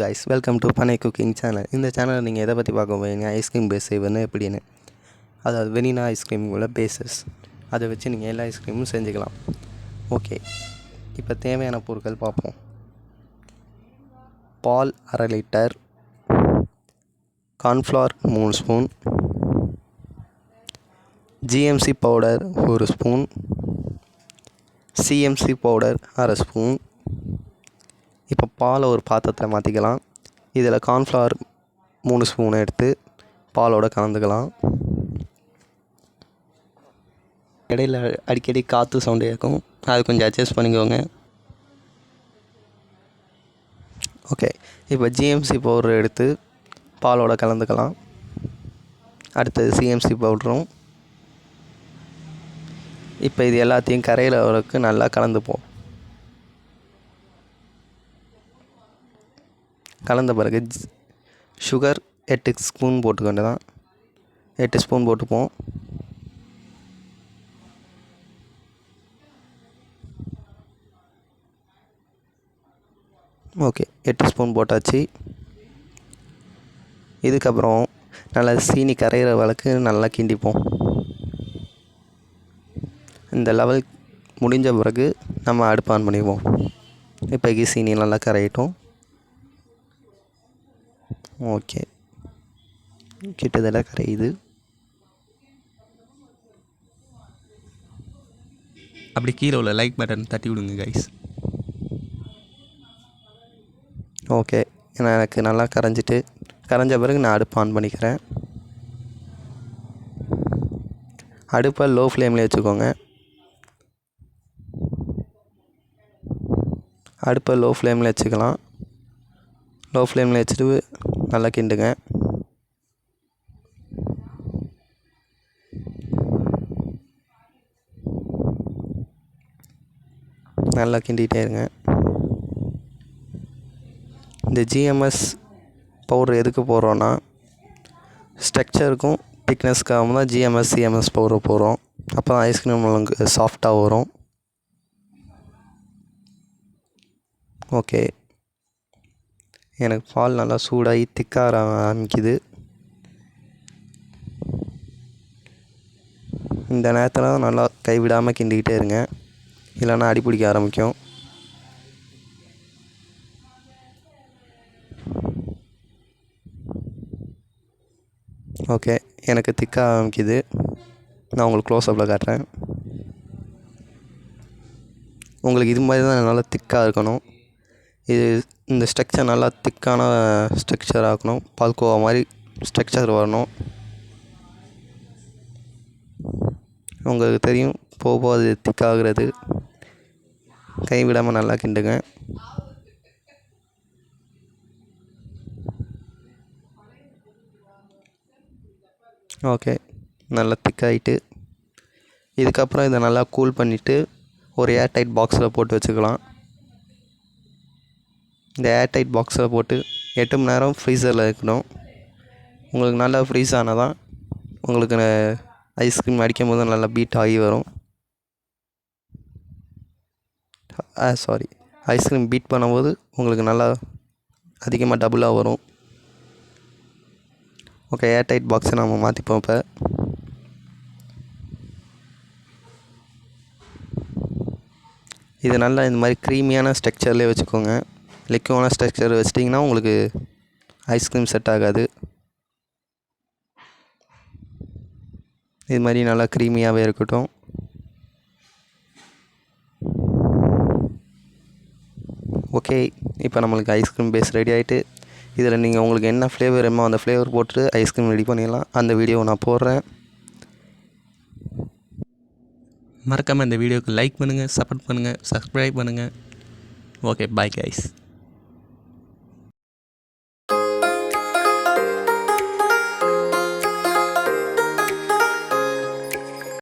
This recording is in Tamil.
கைஸ், வெல்கம் டு பனை குக்கிங் சேனல். இந்த சேனலில் நீங்கள் எதை பற்றி பார்க்க போகிறீங்க, ஐஸ்கிரீம் பேஸ் செய்வது எப்படின்னு. அதாவது வெனிலா ஐஸ்கிரீம் உள்ள பேஸஸ், அதை வச்சு நீங்கள் எல்லா ஐஸ்கிரீமும் செஞ்சுக்கலாம். ஓகே, இப்போ தேவையான பொருட்கள் பார்ப்போம். பால் 1/2 litre, cornflour 3 spoon, GMC powder 1 spoon, CMC powder 1/2 spoon. இப்போ பாலை ஒரு பாத்திரத்தில் மாற்றிக்கலாம். இதில் கார்ன்ஃப்ளவர் 3 ஸ்பூனை எடுத்து பாலோடு கலந்துக்கலாம். இடையில் அடிக்கடி காற்று சவுண்டு கேட்கும், அது கொஞ்சம் அட்ஜஸ்ட் பண்ணிக்கோங்க. ஓகே, இப்போ ஜிஎம்சி பவுடர் எடுத்து பாலோடு கலந்துக்கலாம். அடுத்தது சிஎம்சி பவுடரும். இப்போ இது எல்லாத்தையும் கரையிற அளவுக்கு நல்லா கலந்துப்போம். கலந்த பிறகு சுகர் 8 ஸ்பூன் போட்டுக்கொண்டு தான் 8 ஸ்பூன் போட்டுப்போம். ஓகே, 8 ஸ்பூன் போட்டாச்சு. இதுக்கப்புறம் நல்லா சீனி கரையிற அளவுக்கு நல்லா கிண்டிப்போம். இந்த லெவல் முடிஞ்ச பிறகு நம்ம அடுப்பு ஆன் பண்ணிடுவோம். இப்போக்கி சீனி நல்லா கரையிட்டோம். ஓகே, கிட்டத்தட்ட கரையுது. அப்படி கீழே உள்ள லைக் பட்டன் தட்டி விடுங்க கைஸ். ஓகே, எனக்கு நல்லா கரைஞ்ச பிறகு நான் அடுப்பு ஆன் பண்ணிக்கிறேன். அடுப்பை லோ ஃப்ளேமில் வச்சுக்கோங்க. அடுப்பை லோ ஃப்ளேமில் வச்சுக்கலாம். லோ ஃப்ளேமில் வச்சுட்டு நல்லா கிண்டுங்க. நல்லா கிண்டிகிட்டே இருங்க. இந்த ஜிஎம்எஸ் பவுடர் எதுக்கு போடுறோன்னா, ஸ்ட்ரக்சருக்கும் திக்னஸ்க்காக தான் ஜிஎம்எஸ் சிஎம்எஸ் பவுடர் போடுறோம். அப்போ தான் ஐஸ்கிரீம் உங்களுக்கு சாஃப்டாக வரும். ஓகே, எனக்கு பால் நல்லா சூடாகி திக்காக ஆரம்பிக்குது. இந்த நேரத்தில் நல்லா கைவிடாமல் கிண்டிக்கிட்டே இருங்க, இல்லைன்னா அடி பிடிக்க ஆரம்பிக்கும். ஓகே, எனக்கு திக்காக ஆரம்பிக்குது. நான் உங்களுக்கு க்ளோஸ்அப்பில் காட்டுறேன். உங்களுக்கு இது மாதிரி தான் நல்லா திக்காக இருக்கணும். இந்த ஸ்ட்ரக்சர் நல்லா திக்கான ஸ்ட்ரக்சர் ஆக்கணும். பால்கோவா மாதிரி ஸ்ட்ரக்சர் வரணும். உங்களுக்கு தெரியும், போக அது திக்காகிறது. கைவிடாமல் நல்லா கிண்டுங்க. ஓகே, நல்லா திக்காகிட்டு இதுக்கப்புறம் இதை நல்லா கூல் பண்ணிவிட்டு ஒரு ஏர்டைட் பாக்ஸில் போட்டு வச்சுக்கலாம். இந்த ஏர்டைட் பாக்ஸில் போட்டு 8 மணி நேரம் ஃப்ரீசரில் இருக்கணும். உங்களுக்கு நல்லா ஃப்ரீஸ் ஆனால் தான் உங்களுக்கு ஐஸ்கிரீம் அடிக்கும் போது நல்லா பீட் ஆகி வரும். ஐஸ்கிரீம் பீட் பண்ணும்போது உங்களுக்கு நல்லா அதிகமாக டபுளாக வரும். ஓகே, ஏர்டைட் பாக்ஸை நம்ம மாற்றிப்போம். இப்போ இது நல்லா இந்த மாதிரி க்ரீமியான ஸ்ட்ரக்சர்லேயே வச்சுக்கோங்க. லிக்விடான ஸ்ட்ரக்சர் வச்சிட்டிங்கன்னா உங்களுக்கு ஐஸ்கிரீம் செட் ஆகாது. இது மாதிரி நல்லா க்ரீமியாகவே இருக்கட்டும். ஓகே, இப்போ நம்மளுக்கு ஐஸ்கிரீம் பேஸ் ரெடி ஆகிட்டு, இதில் நீங்கள் உங்களுக்கு என்ன ஃப்ளேவர் வேணுமோ அந்த ஃப்ளேவர் போட்டு ஐஸ்கிரீம் ரெடி பண்ணிடலாம். அந்த வீடியோவை நான் போடுறேன். மறக்காமல் இந்த வீடியோவுக்கு லைக் பண்ணுங்கள், சப்போர்ட் பண்ணுங்கள், சப்ஸ்கிரைப் பண்ணுங்கள். Okay, bye guys.